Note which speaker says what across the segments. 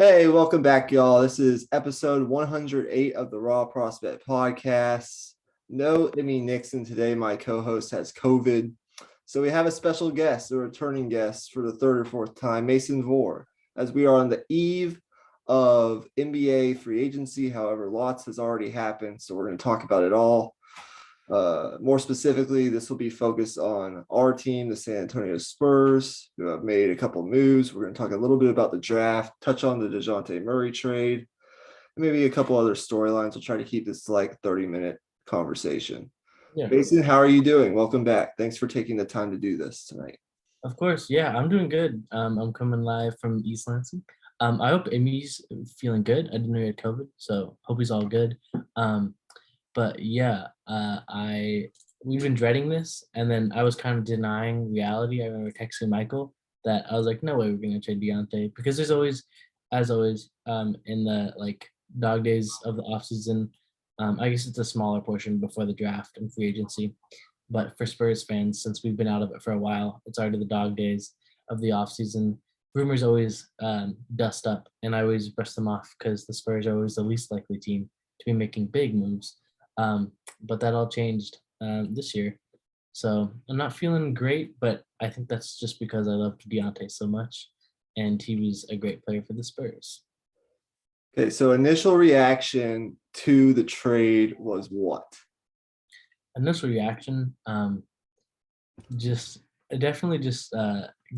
Speaker 1: Hey, welcome back, y'all. This is episode 108 of the Raw Prospect Podcast. No Emmy Nixon today. My co-host has COVID. So we have a special guest, a returning guest for the third or fourth time, Mason Vore, as we are on the eve of NBA free agency. However, lots has already happened. So we're going to talk about it all. More specifically, this will be focused on our team, the San Antonio Spurs, who have made a couple moves. We're going to talk a little bit about the draft, touch on the Dejounte Murray trade, and maybe a couple other storylines. We'll try to keep this to like a 30-minute conversation.
Speaker 2: Yeah,
Speaker 1: Mason, how are you doing? Welcome back. Thanks for taking the time to do this tonight.
Speaker 2: of course. Yeah, I'm doing good. I'm coming live from East Lansing. I hope Amy's feeling good. I didn't know he had COVID, so hope he's all good. But yeah, I we've been dreading this, and then I was kind of denying reality. I remember texting Michael that I was like, no way we're gonna trade Dejounte because there's always, as always, in the like dog days of the offseason. I guess it's a smaller portion before the draft and free agency. But for Spurs fans, since we've been out of it for a while, it's already the dog days of the offseason. Rumors always dust up, and I always brush them off because the Spurs are always the least likely team to be making big moves. But that all changed this year. So I'm not feeling great, but I think that's just because I loved Deontay so much, and he was a great player for the Spurs.
Speaker 1: Okay, so initial reaction to the trade was what?
Speaker 2: Initial reaction, just definitely just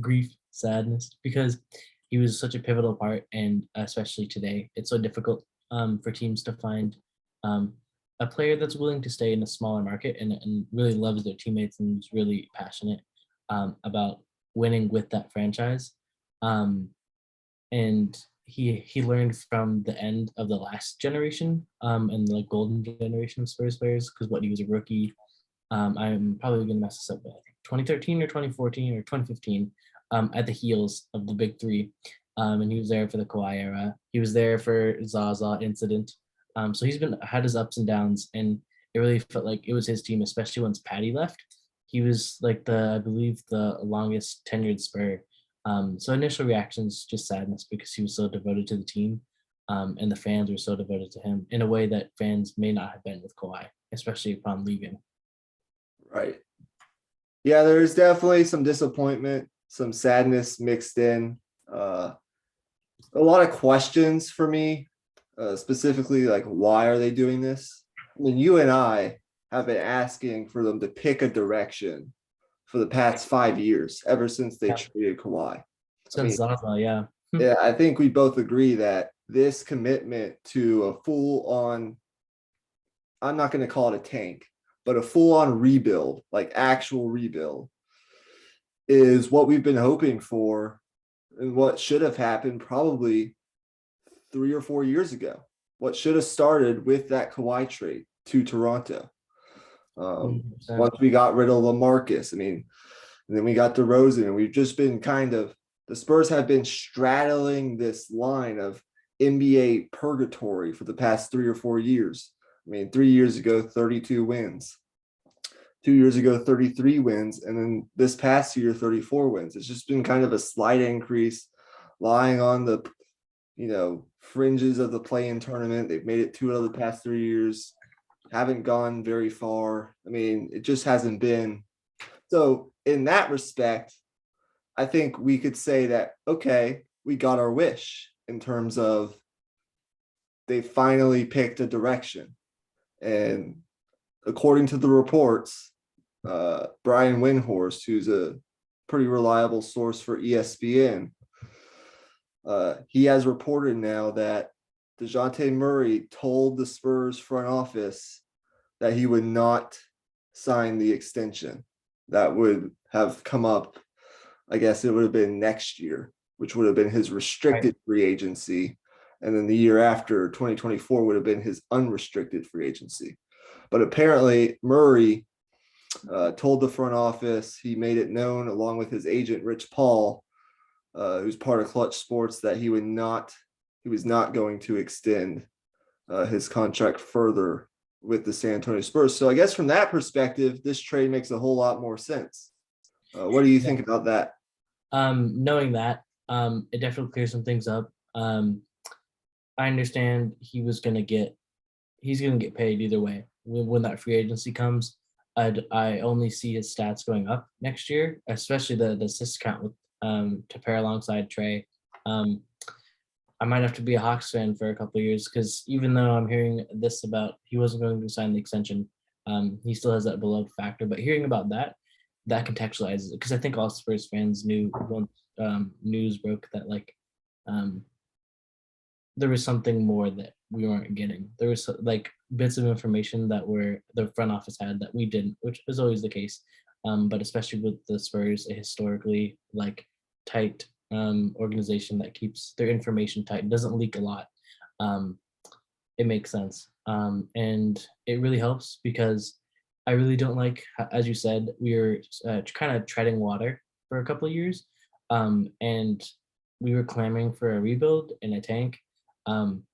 Speaker 2: grief, sadness, because he was such a pivotal part, and especially today, it's so difficult for teams to find um, a player that's willing to stay in a smaller market and really loves their teammates and is really passionate about winning with that franchise. Um, and he learned from the end of the last generation and the golden generation of Spurs players because what he was a rookie. I'm probably gonna mess this up, but I think 2013 or 2014 or 2015 at the heels of the big three. And he was there for the Kawhi era. He was there for Zaza incident. So he's been had his ups and downs, and it really felt like it was his team, especially once Patty left. He was like I believe, the longest tenured Spur. So initial reactions just sadness because he was so devoted to the team, and the fans were so devoted to him in a way that fans may not have been with Kawhi, especially upon leaving.
Speaker 1: Right. Yeah, there's definitely some disappointment, some sadness mixed in. Uh, a lot of questions for me, specifically like why are they doing this? I mean, you and I have been asking for them to pick a direction for the past 5 years, ever since they
Speaker 2: Yeah.
Speaker 1: traded Kawhi. I
Speaker 2: Since
Speaker 1: mean,
Speaker 2: Zaza, yeah.
Speaker 1: yeah, I think we both agree that this commitment to a full on, I'm not going to call it a tank, but a full on rebuild, like actual rebuild, is what we've been hoping for and what should have happened probably 3 or 4 years ago. What should have started with that Kawhi trade to Toronto.
Speaker 2: 100%.
Speaker 1: Once we got rid of LaMarcus, I mean, and then we got DeRozan, and we've just been kind of the Spurs have been straddling this line of NBA purgatory for the past 3 or 4 years. I mean, 3 years ago, 32 wins. 2 years ago, 33 wins. And then this past year, 34 wins. It's just been kind of a slight increase, lying on the, fringes of the play-in tournament. They've made it 2 out of the past 3 years, haven't gone very far. I mean, it just hasn't been. So in that respect, I think we could say that, okay, we got our wish in terms of they finally picked a direction. And according to the reports, Brian Windhorst, who's a pretty reliable source for ESPN, he has reported now that Dejounte Murray told the Spurs front office that he would not sign the extension. That would have come up, I guess it would have been next year, which would have been his
Speaker 2: Right.
Speaker 1: restricted free agency. And then the year after, 2024, would have been his unrestricted free agency. But apparently, Murray told the front office, he made it known along with his agent, Rich Paul, who's part of Clutch Sports, that he was not going to extend his contract further with the San Antonio Spurs. So I guess from that perspective, this trade makes a whole lot more sense. What do you
Speaker 2: Yeah.
Speaker 1: think about that?
Speaker 2: Knowing that, it definitely clears some things up. I understand he's gonna get paid either way. When that free agency comes, I only see his stats going up next year, especially the assist count with to pair alongside Trey. Um, I might have to be a Hawks fan for a couple of years because even though I'm hearing this about he wasn't going to sign the extension, he still has that beloved factor. But hearing about that, that contextualizes it because I think all Spurs fans knew once news broke that like um, there was something more that we weren't getting. There was like bits of information that were the front office had that we didn't, which is always the case. But especially with the Spurs, a historically like tight organization that keeps their information tight, doesn't leak a lot. Um, it makes sense, and it really helps because I really don't like, as you said, we were kind of treading water for a couple of years, and we were clamoring for a rebuild in a tank. Um,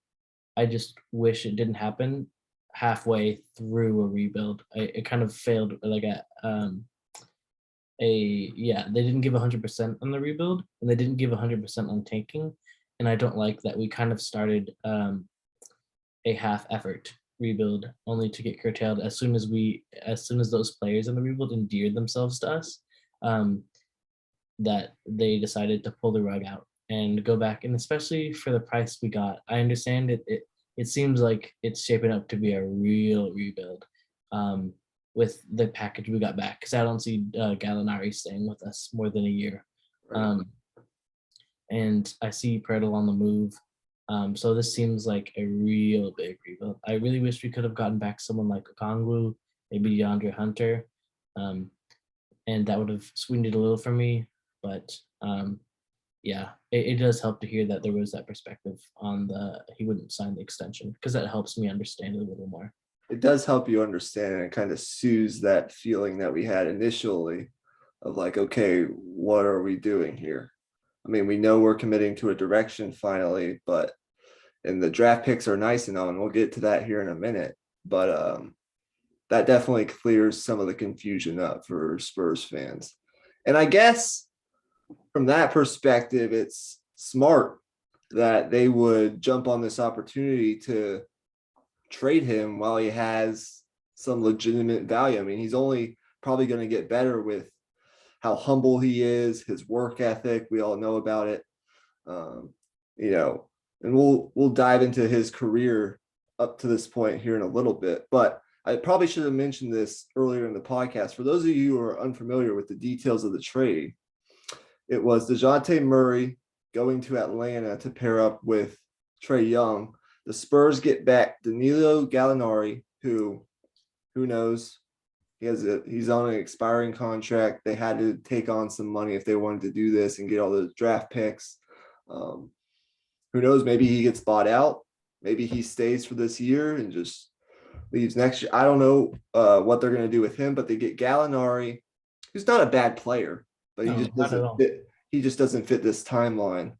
Speaker 2: I just wish it didn't happen halfway through a rebuild. It kind of failed like they didn't give 100% on the rebuild and they didn't give 100% on tanking, and I don't like that we kind of started a half effort rebuild only to get curtailed as soon as those players in the rebuild endeared themselves to us. Um, that they decided to pull the rug out and go back. And especially for the price we got, I understand it seems like it's shaping up to be a real rebuild with the package we got back because I don't see Gallinari staying with us more than a year.
Speaker 1: Right.
Speaker 2: Um, and I see Pretel on the move. So this seems like a real big rebuild. I really wish we could have gotten back someone like Okongwu, maybe DeAndre Hunter, and that would have sweetened it a little for me. But yeah, it does help to hear that there was that perspective on the he wouldn't sign the extension because that helps me understand it a little more.
Speaker 1: It does help you understand, and it kind of soothes that feeling that we had initially of like, okay, what are we doing here? I mean, we know we're committing to a direction finally, but and the draft picks are nice and all, and we'll get to that here in a minute. But that definitely clears some of the confusion up for Spurs fans. And I guess from that perspective, it's smart that they would jump on this opportunity to trade him while he has some legitimate value. I mean, he's only probably going to get better with how humble he is, his work ethic. We all know about it. Um, you know, and we'll dive into his career up to this point here in a little bit. But I probably should have mentioned this earlier in the podcast. For those of you who are unfamiliar with the details of the trade, it was Dejounte Murray going to Atlanta to pair up with Trae Young. The Spurs get back Danilo Gallinari, who knows, he's on an expiring contract. They had to take on some money if they wanted to do this and get all the draft picks. Who knows? Maybe he gets bought out. Maybe he stays for this year and just leaves next year. I don't know what they're going to do with him, but they get Gallinari, who's not a bad player, but he
Speaker 2: No,
Speaker 1: just
Speaker 2: not at
Speaker 1: doesn't
Speaker 2: all.
Speaker 1: fit. He just doesn't fit this timeline.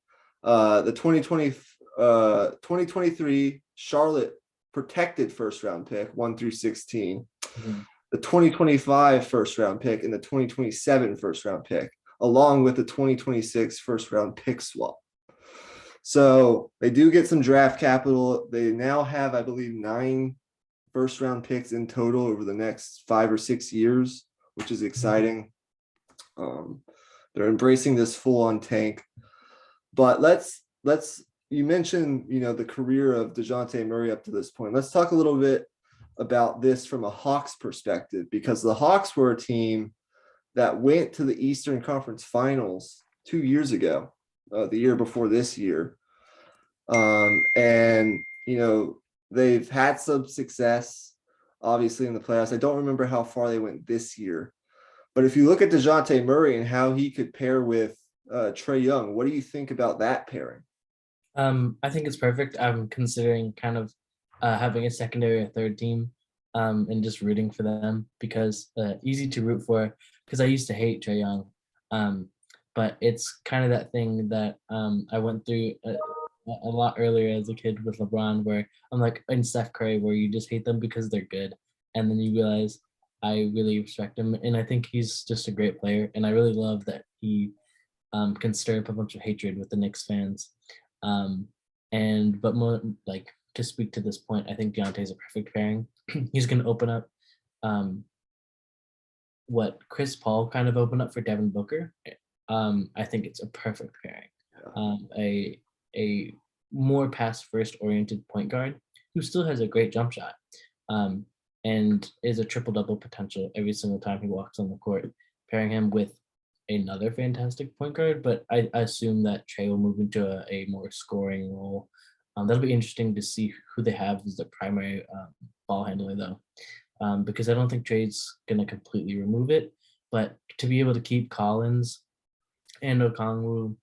Speaker 1: The 2023 Charlotte protected first round pick 1 through 16.
Speaker 2: Mhm.
Speaker 1: The 2025 first round pick and the 2027 first round pick, along with the 2026 first round pick swap. So they do get some draft capital. They now have, I believe, 9 first round picks in total over the next 5 or 6 years, which is exciting. They're embracing this full on tank. But let's you mentioned, the career of Dejounte Murray up to this point. Let's talk a little bit about this from a Hawks perspective, because the Hawks were a team that went to the Eastern Conference Finals 2 years ago, the year before this year. And, they've had some success, obviously, in the playoffs. I don't remember how far they went this year. But if you look at Dejounte Murray and how he could pair with Trae Young, what do you think about that pairing?
Speaker 2: I think it's perfect. I'm considering kind of having a secondary or third team and just rooting for them because easy to root for because I used to hate Trae Young. But it's kind of that thing that I went through a lot earlier as a kid with LeBron where I'm like, and Steph Curry, where you just hate them because they're good. And then you realize I really respect him. And I think he's just a great player. And I really love that he can stir up a bunch of hatred with the Knicks fans. Um, but more like to speak to this point, I think Deontay is a perfect pairing. He's going to open up um, what Chris Paul kind of opened up for Devin Booker. I think it's a perfect pairing. A more pass first oriented point guard who still has a great jump shot, um, and is a triple double potential every single time he walks on the court. Pairing him with another fantastic point guard, but I assume that Trey will move into a more scoring role. That'll be interesting to see who they have as the primary ball handler, though, because I don't think Trey's going to completely remove it. But to be able to keep Collins and Okongwu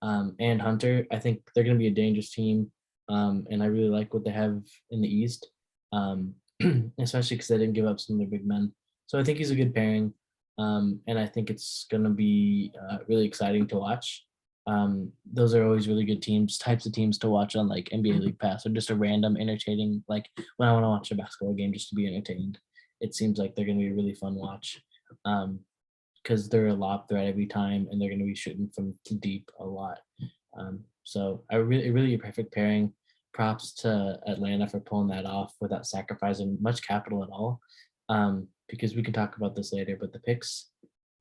Speaker 2: and Hunter, I think they're going to be a dangerous team. And I really like what they have in the East, especially because they didn't give up some of their big men. So I think he's a good pairing. And I think it's going to be really exciting to watch. Those are always really good types of teams to watch on like NBA League Pass, or just a random entertaining, like when I want to watch a basketball game just to be entertained. It seems like they're going to be a really fun watch. Because they're a lob threat every time, and they're going to be shooting from deep a lot. So really a perfect pairing. Props to Atlanta for pulling that off without sacrificing much capital at all. Because we can talk about this later, but the picks,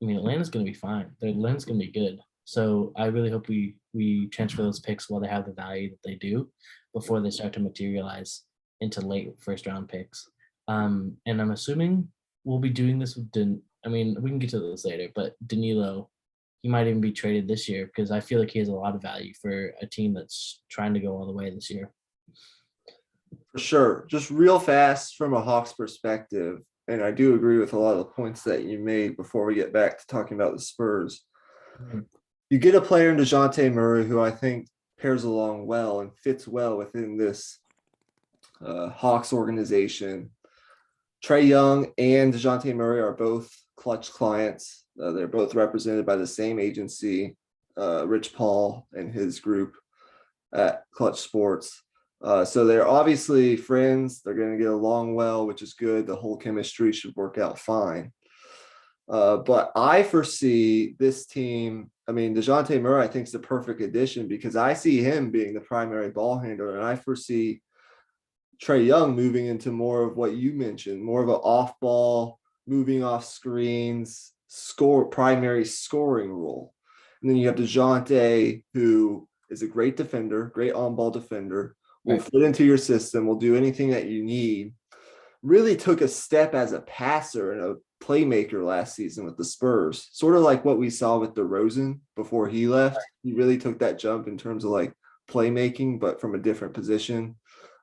Speaker 2: I mean, Atlanta's going to be fine. Atlanta's going to be good. So I really hope we transfer those picks while they have the value that they do before they start to materialize into late first round picks. And I'm assuming we'll be doing this with I mean, we can get to this later, but Danilo, he might even be traded this year because I feel like he has a lot of value for a team that's trying to go all the way this year.
Speaker 1: For sure. Just real fast from a Hawks perspective, and I do agree with a lot of the points that you made before we get back to talking about the Spurs.
Speaker 2: Mhm.
Speaker 1: You get a player in Dejounte Murray who I think pairs along well and fits well within this Hawks organization. Trae Young and Dejounte Murray are both Clutch clients. They're both represented by the same agency, Rich Paul and his group at Clutch Sports. So they're obviously friends. They're going to get along well, which is good. The whole chemistry should work out fine. But I foresee this team. I mean, Dejounte Murray, I think, is the perfect addition because I see him being the primary ball handler, and I foresee Trae Young moving into more of what you mentioned, more of an off ball, moving off screens, primary scoring role. And then you have Dejounte, who is a great defender, great on ball defender, will
Speaker 2: Right.
Speaker 1: fit into your system, will do anything that you need. Really took a step as a passer and a playmaker last season with the Spurs, sort of like what we saw with DeRozan before he left. He really took that jump in terms of like playmaking, but from a different position.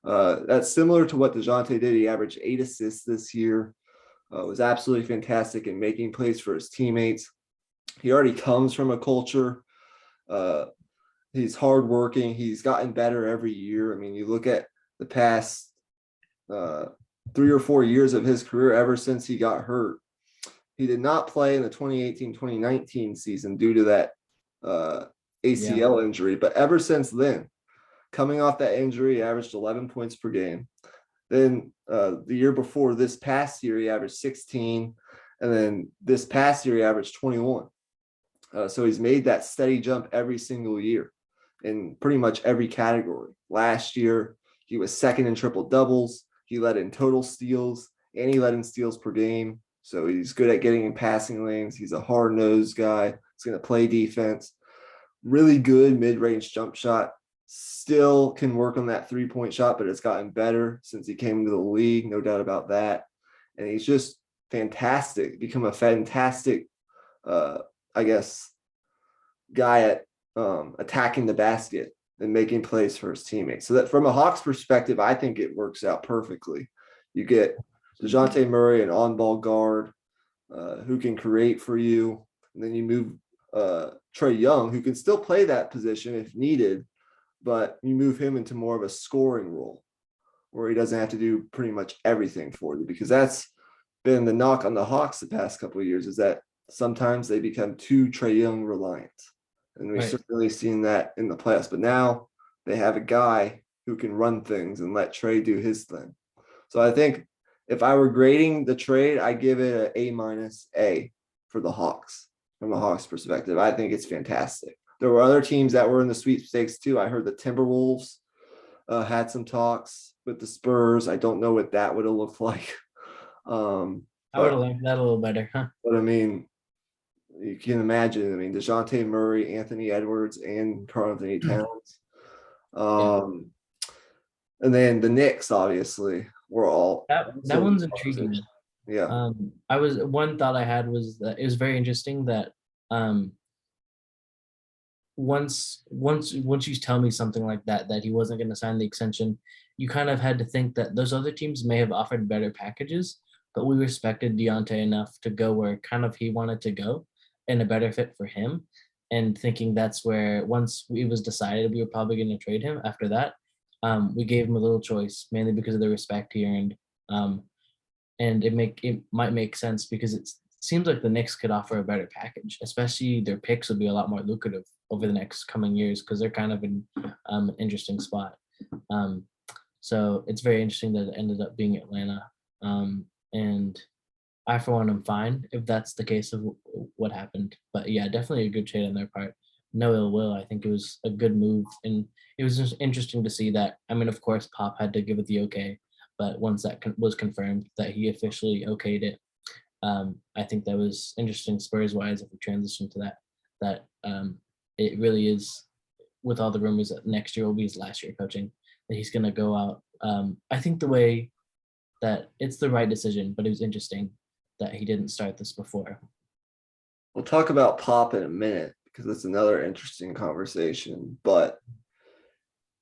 Speaker 1: That's similar to what Dejounte did. He averaged 8 assists this year. Was absolutely fantastic in making plays for his teammates. He already comes from a culture. Uh, he's hardworking. He's gotten better every year. I mean, you look at the past 3 or 4 years of his career ever since he got hurt. He did not play in the 2018-2019 season due to that ACL injury, but ever since then, coming off that injury, he averaged 11 points per game. Then the year before this past year, he averaged 16. And then this past year, he averaged 21. So he's made that steady jump every single year in pretty much every category. Last year, he was second in triple doubles. He led in total steals, and he led in steals per game. So he's good at getting in passing lanes. He's a hard-nosed guy. He's going to play defense. Really good mid-range jump shot. Still can work on that three-point shot, but it's gotten better since he came into the league, no doubt about that. And he's just fantastic, become a fantastic, I guess, guy at attacking the basket and making plays for his teammates. So that from a Hawks perspective, I think it works out perfectly. You get Dejounte Murray, an on-ball guard who can create for you. And then you move Trae Young, who can still play that position if needed, but you move him into more of a scoring role where he doesn't have to do pretty much everything for you, because that's been the knock on the Hawks the past couple of years, is that sometimes they become too Trae Young reliant. And we've certainly seen that in the playoffs. But now they have a guy who can run things and let Trae do his thing. So I think if I were grading the trade, I give it an A- for the Hawks from a Hawks perspective. I think it's fantastic. There were other teams that were in the sweepstakes too. I heard the Timberwolves had some talks with the Spurs. I don't know what that would have looked like.
Speaker 2: I would have
Speaker 1: But
Speaker 2: liked that a little better, huh?
Speaker 1: I mean, you can imagine. I mean, Dejounte Murray, Anthony Edwards, and Karl Anthony Towns.
Speaker 2: Yeah,
Speaker 1: Um, and then the Knicks, obviously, were all
Speaker 2: that
Speaker 1: also in
Speaker 2: one's
Speaker 1: the
Speaker 2: intriguing.
Speaker 1: conversation. Yeah.
Speaker 2: I was one thought I had was that it was very interesting that um once you tell me something like that he wasn't going to sign the extension, you kind of had to think that those other teams may have offered better packages, but we respected Deontay enough to go where kind of he wanted to go and a better fit for him. And thinking that's where once it was decided we were probably going to trade him after that, we gave him a little choice mainly because of the respect he earned. Um, and it might make sense because it seems like the Knicks could offer a better package, especially their picks will be a lot more lucrative over the next coming years because they're kind of in an interesting spot. Um, so it's very interesting that it ended up being Atlanta. And I, for one, am fine if that's the case of what happened. But yeah, definitely a good trade on their part. No ill will. I think it was a good move, and it was just interesting to see that. I mean, of course, Pop had to give it the okay, but once that was confirmed that he officially okayed it, I think that was interesting Spurs wise if we transition to that. That it really is with all the rumors that next year will be his last year coaching, that he's going to go out. I think the way that it's the right decision, but it was interesting that he didn't start this before.
Speaker 1: We'll talk about Pop in a minute because it's another interesting conversation. But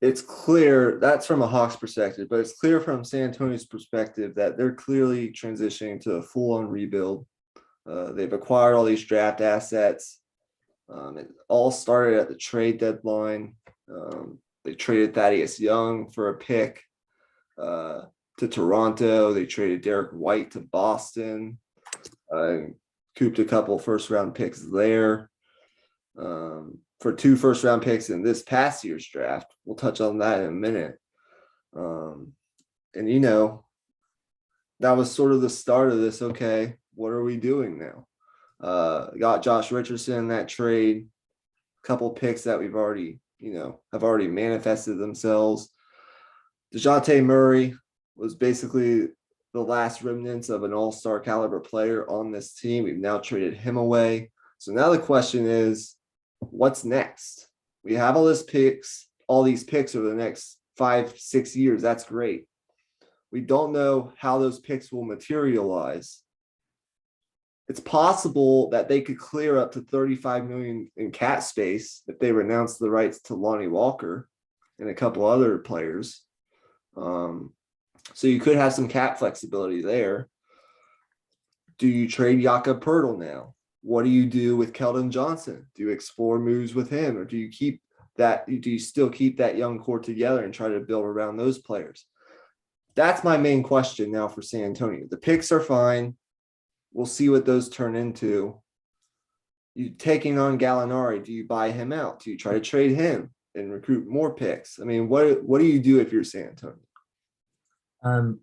Speaker 1: it's clear that's from a Hawks perspective, but it's clear from San Antonio's perspective that they're clearly transitioning to a full-on rebuild. They've acquired all these draft assets. It all started at the trade deadline. They traded Thaddeus Young for a pick to Toronto. They traded Derek White to Boston. Cooped a couple first-round picks there. For 2 first-round picks in this past year's draft. We'll touch on that in a minute. And, that was sort of the start of this. Okay, what are we doing now? Got Josh Richardson in that trade. A couple picks that we've already, have already manifested themselves. Dejounte Murray was basically the last remnants of an all-star caliber player on this team. We've now traded him away. So now the question is, what's next? We have all these picks over the next 5-6 years. That's great. We don't know how those picks will materialize. It's possible that they could clear up to $35 million in cap space if they renounce the rights to Lonnie Walker and a couple other players. So you could have some cap flexibility there. Do you trade Jakob Poeltl now? What do you do with Keldon Johnson? Do you explore moves with him, or do you keep that? Do you still keep that young core together and try to build around those players? That's my main question now for San Antonio. The picks are fine. We'll see what those turn into. You taking on Gallinari, do you buy him out? Do you try to trade him and recruit more picks? I mean, what do you do if you're San Antonio?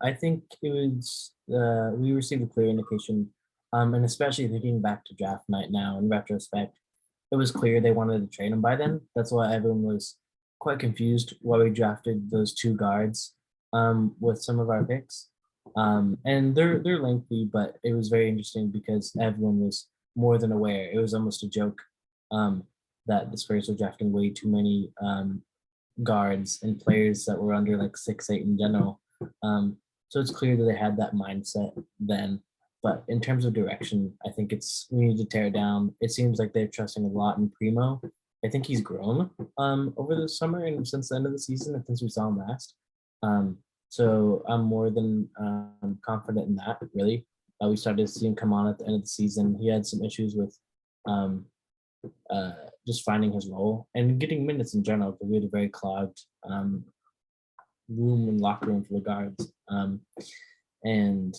Speaker 2: I think it was we received a clear indication, and especially thinking back to draft night now in retrospect, it was clear they wanted to trade him by then. That's why everyone was quite confused why we drafted those 2 guards with some of our picks. And they're lengthy, but it was very interesting because everyone was more than aware. It was almost a joke that the Spurs were drafting way too many guards and players that were under like 6'8" in general. So it's clear that they had that mindset then. But in terms of direction, I think we need to tear it down. It seems like they're trusting a lot in Primo. I think he's grown over the summer and since the end of the season and since we saw him last. So I'm more than confident in that, really. We started to see him come on at the end of the season. He had some issues with just finding his role and getting minutes in general because we had a very clogged room and locker room for the guards. And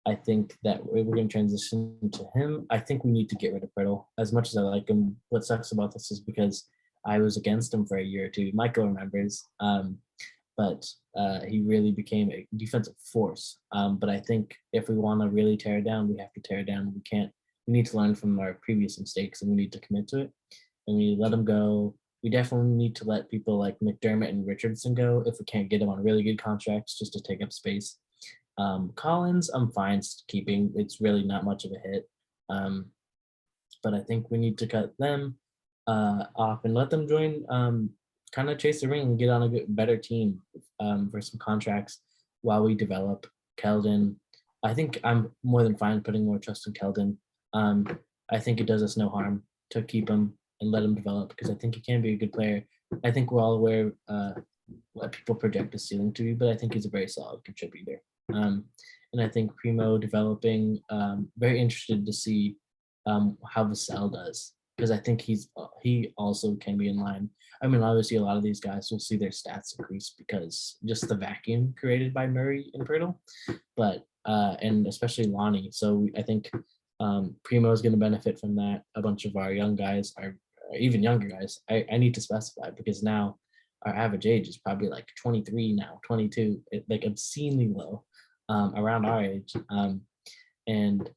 Speaker 2: I think that we're going to transition to him. I think we need to get rid of Brittle. As much as I like him, what sucks about this is because I was against him for a year or two. Michael remembers. But he really became a defensive force. But I think if we want to really tear it down, we have to tear it down. We need to learn from our previous mistakes and we need to commit to it. And we need to let him go. we definitely need to let people like McDermott and Richardson go if we can't get them on really good contracts just to take up space. Collins, I'm fine keeping. It's really not much of a hit. Um, but I think we need to cut them off and let them join, kind of chase the ring and get on a better team for some contracts while we develop Keldon. I think I'm more than fine putting more trust in Keldon. Um, I think it does us no harm to keep him and let him develop because I think he can be a good player. I think we're all aware what people project his ceiling to be, but I think he's a very solid contributor. And I think Primo developing, very interested to see how Vassell does because I think he also can be in line. I mean, obviously, a lot of these guys will see their stats increase because just the vacuum created by Murray and Pirtle, but and especially Lonnie. So I think Primo is going to benefit from that. A bunch of our young guys are even younger guys. I need to specify because now our average age is probably like 23 now, 22, like obscenely low around our age. And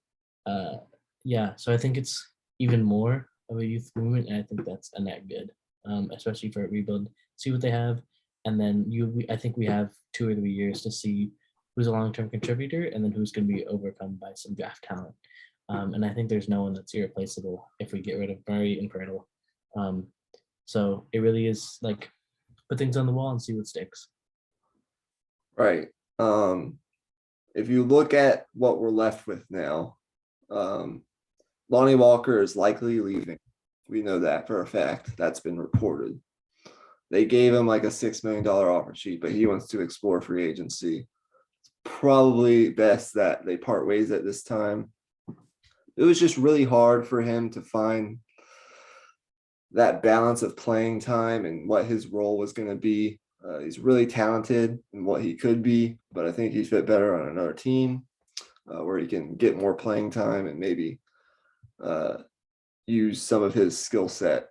Speaker 2: yeah, so I think it's even more of a youth movement, and I think that's a net good, especially for a rebuild. See what they have, and then I think we have 2 or 3 years to see who's a long-term contributor, and then who's going to be overcome by some draft talent. And I think there's no one that's irreplaceable if we get rid of Murray and Pirtle. So it really is like put things on the wall and see what sticks.
Speaker 1: Right. If you look at what we're left with now, Lonnie Walker is likely leaving. We know that for a fact. That's been reported. They gave him like a $6 million offer sheet, but he wants to explore free agency. It's probably best that they part ways at this time. It was just really hard for him to find that balance of playing time and what his role was going to be. He's really talented in what he could be, but I think he fit better on another team where he can get more playing time and maybe use some of his skill set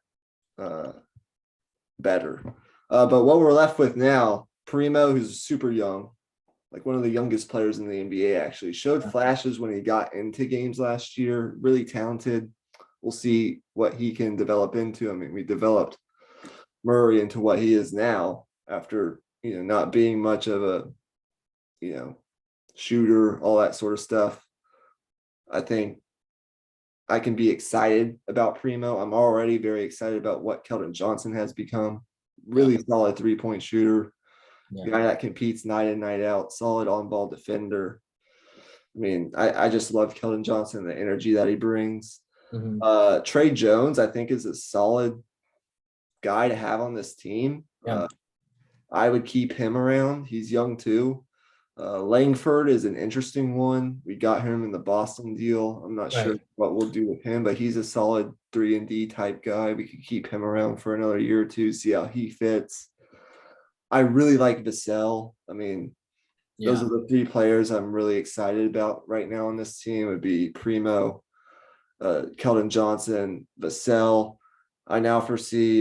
Speaker 1: better. But what we're left with now, Primo, who's super young, like one of the youngest players in the NBA, actually showed flashes when he got into games last year, really talented. We'll see what he can develop into. I mean, we developed Murray into what he is now after, not being much of a, shooter, all that sort of stuff. I think I can be excited about Primo. I'm already very excited about what Keldon Johnson has become. Really solid 3-point shooter, guy that competes night in, night out, solid on-ball defender. I mean, I just love Keldon Johnson, the energy that he brings.
Speaker 2: Mm-hmm.
Speaker 1: Trey Jones, I think, is a solid guy to have on this team.
Speaker 2: Yeah.
Speaker 1: I would keep him around. He's young too. Langford is an interesting one. We got him in the Boston deal. I'm not sure what we'll do with him, but he's a solid 3-and-D type guy. We could keep him around for another year or two, see how he fits. I really like Vassell. I mean, those are the 3 players I'm really excited about right now on this team. It would be Primo, Keldon Johnson, Vassell. I now foresee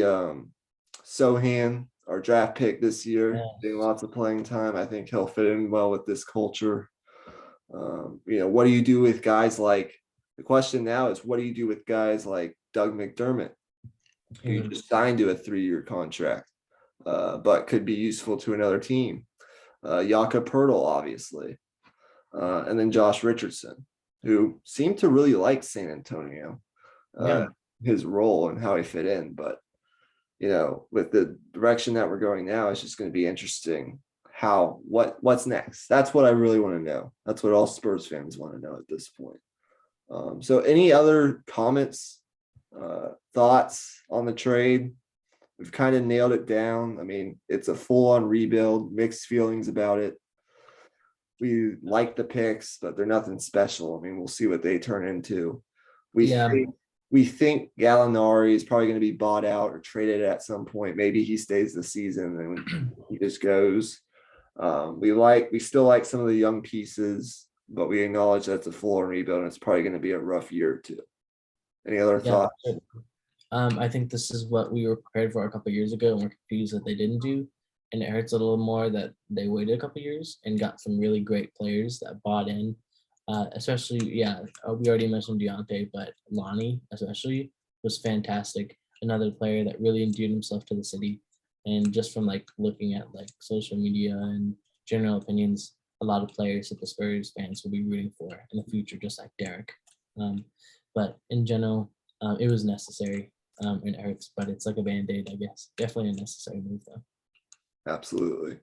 Speaker 1: Sohan, our draft pick this year, getting lots of playing time. I think he'll fit in well with this culture. What do you do with guys like, the question now is, what do you do with guys like Doug McDermott, who you just signed to a 3-year contract, but could be useful to another team? Jakob Poeltl, obviously. And then Josh Richardson, who seemed to really like San Antonio, his role and how he fit in. But, with the direction that we're going now, it's just going to be interesting what's next. That's what I really want to know. That's what all Spurs fans want to know at this point. So any other comments, thoughts on the trade? We've kind of nailed it down. I mean, it's a full-on rebuild, mixed feelings about it. We like the picks, but they're nothing special. I mean, we'll see what they turn into. We think Gallinari is probably going to be bought out or traded at some point. Maybe he stays the season and he just goes. We still like some of the young pieces, but we acknowledge that's a full-on rebuild and it's probably going to be a rough year or two. Any other thoughts?
Speaker 2: I think this is what we were prepared for a couple of years ago, and we're confused that they didn't do. And it hurts a little more that they waited a couple of years and got some really great players that bought in. Especially, we already mentioned Dejounte, but Lonnie especially was fantastic. another player that really endeared himself to the city. And just from like looking at like social media and general opinions, a lot of players that the Spurs fans will be rooting for in the future, just like Derek. Um, but in general, it was necessary, and it hurts, but it's like a band-aid, I guess. Definitely a necessary move, though.
Speaker 1: Absolutely.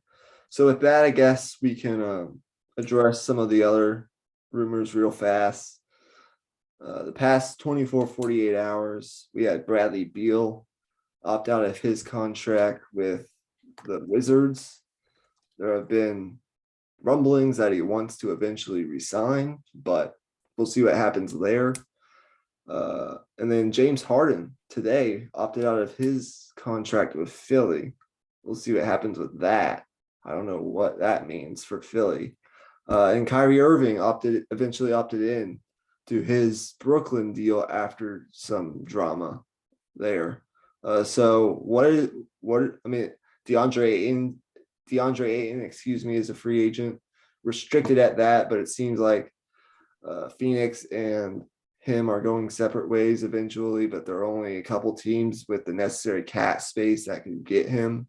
Speaker 1: So with that, I guess we can address some of the other rumors real fast. The past 24, 48 hours, we had Bradley Beal opt out of his contract with the Wizards. There have been rumblings that he wants to eventually resign, but we'll see what happens there. And then James Harden today opted out of his contract with Philly. We'll see what happens with that. I don't know what that means for Philly. And Kyrie Irving eventually opted in to his Brooklyn deal after some drama there. So I mean, DeAndre Ayton, is a free agent, restricted at that, but it seems like Phoenix and him are going separate ways eventually, but there are only a couple teams with the necessary cap space that can get him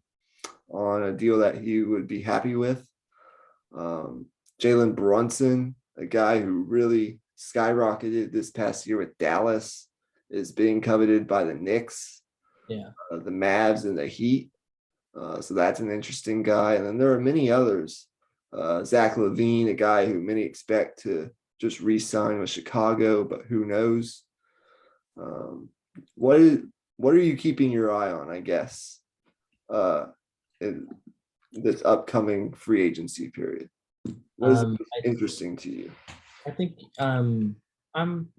Speaker 1: on a deal that he would be happy with. Jalen Brunson, a guy who really skyrocketed this past year with Dallas, is being coveted by the Knicks, the Mavs, and the Heat. So that's an interesting guy. And then there are many others. Zach LaVine, a guy who many expect to just re-sign with Chicago, but who knows? What are you keeping your eye on, I guess, in this upcoming free agency period? What is interesting to you?
Speaker 2: I think I'm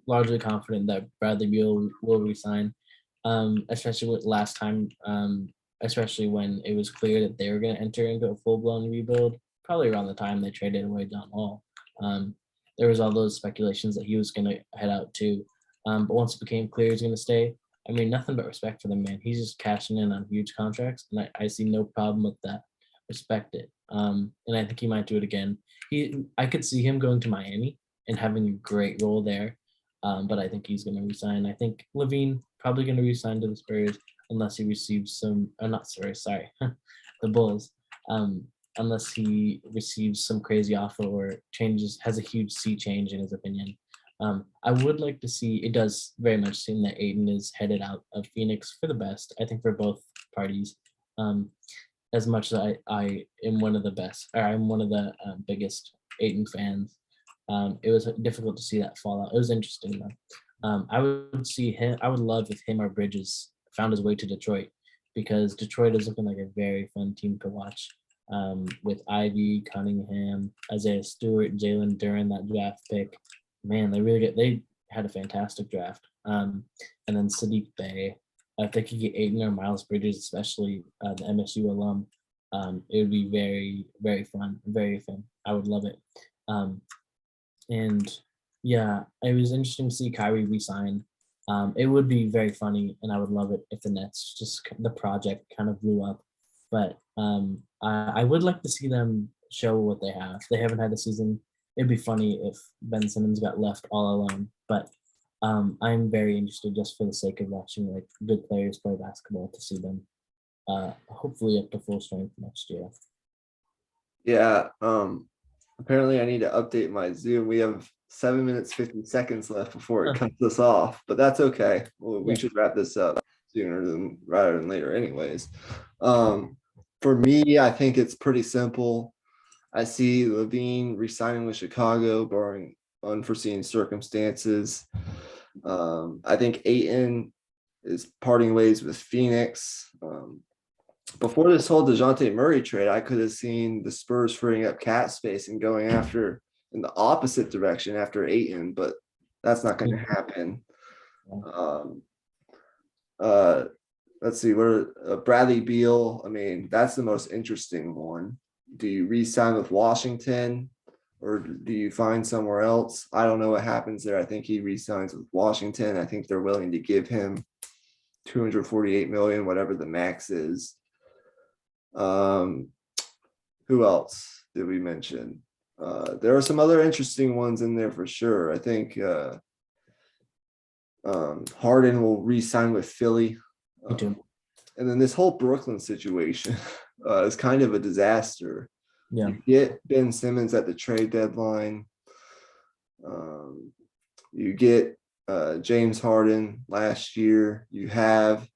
Speaker 2: largely confident that Bradley Beal will resign, especially with last time, especially when it was clear that they were going to enter into a full-blown rebuild, probably around the time they traded away John Wall. There was all those speculations that he was going to head out too. But once it became clear he's going to stay, I mean, nothing but respect for the man. He's just cashing in on huge contracts, and I see no problem with that. Respect it. And I think he might do it again. I could see him going to Miami and having a great role there. But I think he's going to resign. I think LaVine probably going to resign to the Spurs unless he receives some. Not Spurs, sorry, the Bulls. Unless he receives some crazy offer or has a huge sea change in his opinion. I would like to see. It does very much seem that Ayton is headed out of Phoenix for the best. I think for both parties. As much as I am one of the best, or I'm one of the biggest Ayton fans, it was difficult to see that fall out. It was interesting though. I would love if him or Bridges found his way to Detroit, because Detroit is looking like a very fun team to watch. With Ivy, Cunningham, Isaiah Stewart, Jalen Duren, that draft pick. Man, they had a fantastic draft. And then Sadiq Bey. If they could get Ayton or Miles Bridges, especially the MSU alum, it would be very, very fun. Very fun. I would love it. And yeah, it was interesting to see Kyrie resign. It would be very funny, and I would love it if the Nets the project kind of blew up. But I would like to see them show what they have. They haven't had a season. It'd be funny if Ben Simmons got left all alone. But I'm very interested, just for the sake of watching like good players play basketball, to see them hopefully up to full strength next year.
Speaker 1: Yeah. Apparently I need to update my Zoom. We have 7 minutes, 50 seconds left before it cuts us off, but that's okay. We should wrap this up sooner rather than later anyways. For me, I think it's pretty simple. I see LaVine resigning with Chicago, barring unforeseen circumstances. I think Ayton is parting ways with Phoenix. Before this whole Dejounte Murray trade, I could have seen the Spurs freeing up cap space and going after in the opposite direction after Ayton, but that's not going to happen. Let's see, Bradley Beal. I mean, that's the most interesting one. Do you re-sign with Washington, or do you find somewhere else? I don't know what happens there. I think he re-signs with Washington. I think they're willing to give him $248 million, whatever the max is. Who else did we mention? There are some other interesting ones in there for sure. I think Harden will re-sign with Philly.
Speaker 2: Me too.
Speaker 1: And then this whole Brooklyn situation is kind of a disaster.
Speaker 2: Yeah.
Speaker 1: You get Ben Simmons at the trade deadline. Um, you get James Harden last year. You have,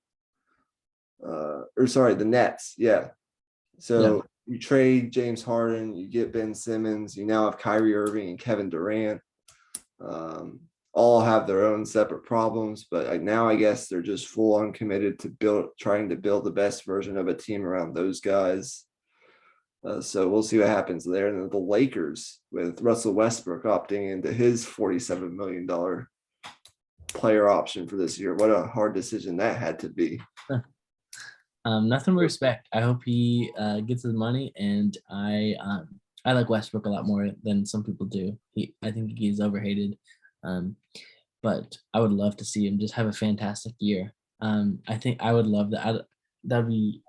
Speaker 1: the Nets. Yeah.
Speaker 2: Yeah.
Speaker 1: So you trade James Harden, you get Ben Simmons. You now have Kyrie Irving and Kevin Durant. Um, all have their own separate problems, but now I guess they're just full on committed to trying to build the best version of a team around those guys. So we'll see what happens there. And then the Lakers with Russell Westbrook opting into his $47 million player option for this year. What a hard decision that had to be.
Speaker 2: Nothing but respect. I hope he gets his money, and I like Westbrook a lot more than some people do. I think he's overhated, but I would love to see him just have a fantastic year. I think I would love that. That'd be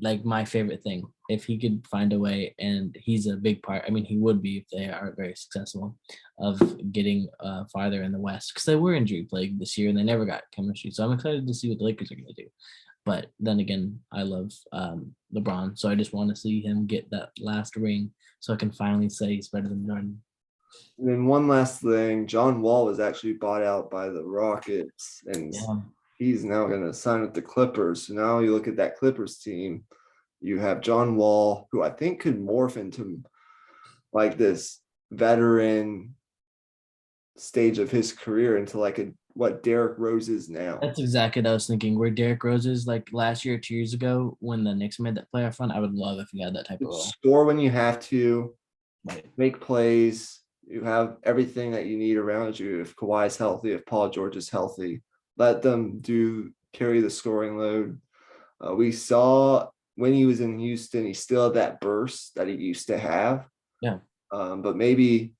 Speaker 2: like my favorite thing if he could find a way, and he's a big part. I mean, he would be if they are very successful of getting farther in the West, because they were injury plagued this year and they never got chemistry. So I'm excited to see what the Lakers are going to do. But then again, I love LeBron, so I just want to see him get that last ring so I can finally say he's better than Jordan.
Speaker 1: And then one last thing, John Wall was actually bought out by the Rockets, and
Speaker 2: Yeah,
Speaker 1: he's now going to sign with the Clippers. So now you look at that Clippers team, you have John Wall, who I think could morph into like this veteran stage of his career into like what Derrick Rose is now.
Speaker 2: that's exactly what I was thinking. Where Derrick Rose is like last year, 2 years ago, when the Knicks made that playoff run, I would love if he had that type of role.
Speaker 1: Score when you have to,
Speaker 2: Right.
Speaker 1: make plays. You have everything that you need around you. If Kawhi's healthy, if Paul George is healthy, let them carry the scoring load. We saw when he was in Houston, he still had that burst that he used to have.
Speaker 2: Yeah.
Speaker 1: But maybe,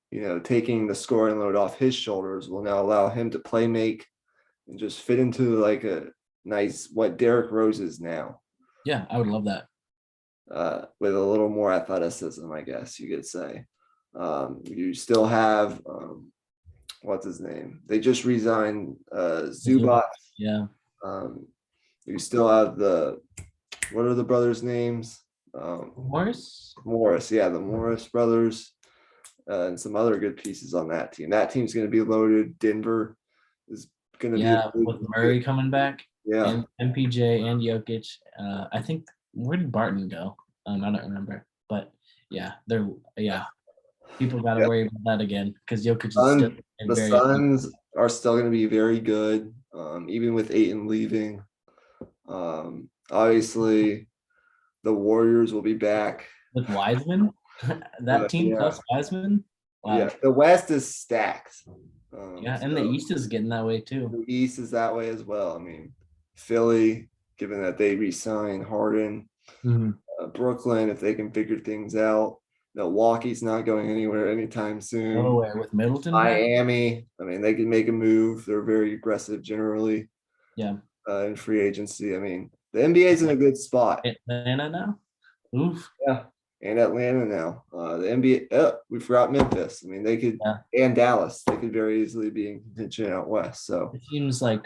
Speaker 1: taking the scoring load off his shoulders will now allow him to play make and just fit into like a nice what Derrick Rose is now.
Speaker 2: Yeah, I would love that.
Speaker 1: With a little more athleticism, I guess you could say. You still have what's his name? They just resigned Zubac.
Speaker 2: Yeah.
Speaker 1: You still have what are the brothers' names?
Speaker 2: Morris?
Speaker 1: Yeah, the Morris brothers, and some other good pieces on that team. That team's going to be loaded. Denver is going to be
Speaker 2: with Murray coming back.
Speaker 1: Yeah.
Speaker 2: And MPJ and Jokic. I think, where did Barton go? I don't remember. But yeah, people got to worry about that again because Jokic is still
Speaker 1: the Suns are still going to be very good, even with Ayton leaving. Obviously, the Warriors will be back
Speaker 2: with Wiseman. That team plus Wiseman. Wow.
Speaker 1: Yeah, the West is stacked.
Speaker 2: And the East is getting that way too.
Speaker 1: The East is that way as well. I mean, Philly, given that they re-signed Harden, Brooklyn, if they can figure things out. Milwaukee's not going anywhere anytime soon.
Speaker 2: Nowhere with Middleton.
Speaker 1: Miami, I mean, they can make a move. They're very aggressive generally.
Speaker 2: Yeah.
Speaker 1: In free agency, I mean, the NBA's in a good spot.
Speaker 2: Atlanta now. Oof.
Speaker 1: Yeah. And Atlanta now. The NBA, we forgot Memphis. I mean, they could, and Dallas, they could very easily be in contention out west. So
Speaker 2: it seems like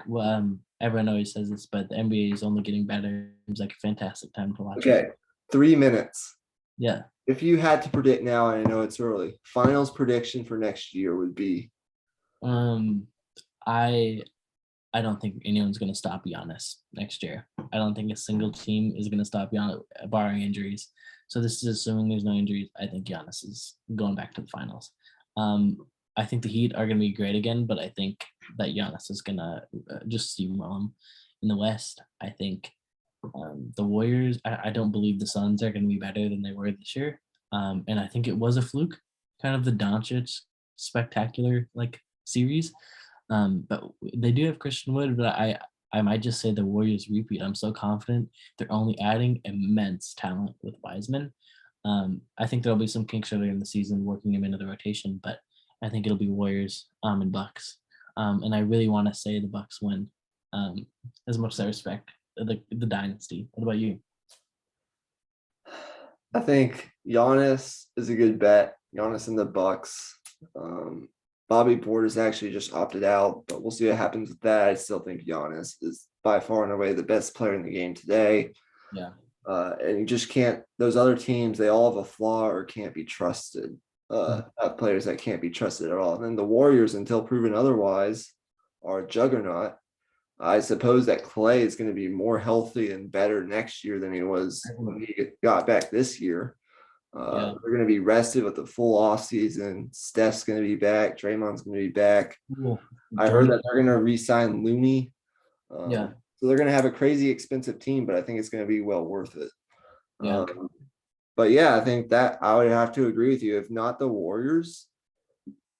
Speaker 2: everyone always says this, but the NBA is only getting better. It seems like a fantastic time to watch.
Speaker 1: Okay, 3 minutes.
Speaker 2: Yeah.
Speaker 1: If you had to predict now, and I know it's early, finals prediction for next year would be.
Speaker 2: I don't think anyone's going to stop Giannis next year. I don't think a single team is going to stop Giannis, barring injuries. So this is assuming there's no injuries. I think Giannis is going back to the finals. I think the Heat are going to be great again, but I think that Giannis is going to just steamroll them in the West. I think the Warriors, I don't believe the Suns are going to be better than they were this year. And I think it was a fluke, kind of the Doncic spectacular series. But they do have Christian Wood, but I might just say the Warriors repeat. I'm so confident they're only adding immense talent with Wiseman. I think there'll be some kinks earlier in the season working him into the rotation, but I think it'll be Warriors and Bucks. And I really want to say the Bucks win, as much as I respect the dynasty. What about you?
Speaker 1: I think Giannis is a good bet. Giannis and the Bucks. Bobby Portis actually just opted out, but we'll see what happens with that. I still think Giannis is by far and away the best player in the game today.
Speaker 2: Yeah.
Speaker 1: And you just can't, those other teams, they all have a flaw or can't be trusted. Have players that can't be trusted at all. And then the Warriors, until proven otherwise, are a juggernaut. I suppose that Clay is going to be more healthy and better next year than he was when he got back this year. They're going to be rested with the full off season. Steph's going to be back. Draymond's going to be back.
Speaker 2: Cool.
Speaker 1: I heard that they're going to re-sign Looney. So they're going to have a crazy expensive team, but I think it's going to be well worth it.
Speaker 2: Yeah.
Speaker 1: But yeah, I think that I would have to agree with you. If not the Warriors,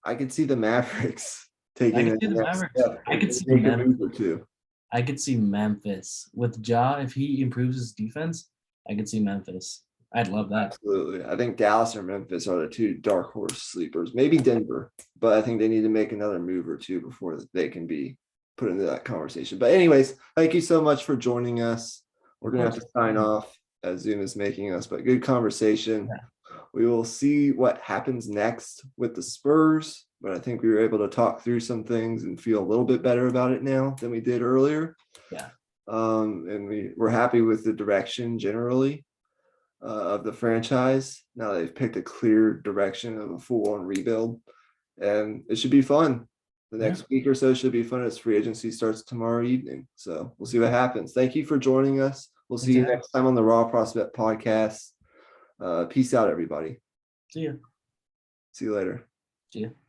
Speaker 1: I could see the Mavericks taking
Speaker 2: I could see the
Speaker 1: next
Speaker 2: Mavericks.
Speaker 1: step.
Speaker 2: I could see
Speaker 1: Make a
Speaker 2: Memphis.
Speaker 1: move or two.
Speaker 2: I could see Memphis with Ja. If he improves his defense, I could see Memphis. I'd love that.
Speaker 1: Absolutely. I think Dallas or Memphis are the two dark horse sleepers. Maybe Denver, but I think they need to make another move or two before they can be put into that conversation. But anyways, thank you so much for joining us. We're going to have to sign off as Zoom is making us, but good conversation.
Speaker 2: Yeah.
Speaker 1: We will see what happens next with the Spurs, but I think we were able to talk through some things and feel a little bit better about it now than we did earlier.
Speaker 2: Yeah.
Speaker 1: And we're happy with the direction generally of the franchise. Now they've picked a clear direction of a full-on rebuild, and it should be fun. The next week or so should be fun as free agency starts tomorrow evening. So we'll see what happens. Thank you for joining us. We'll see you next time on the Raw Prospect Podcast. Peace out, everybody.
Speaker 2: See you.
Speaker 1: See you later.
Speaker 2: See you.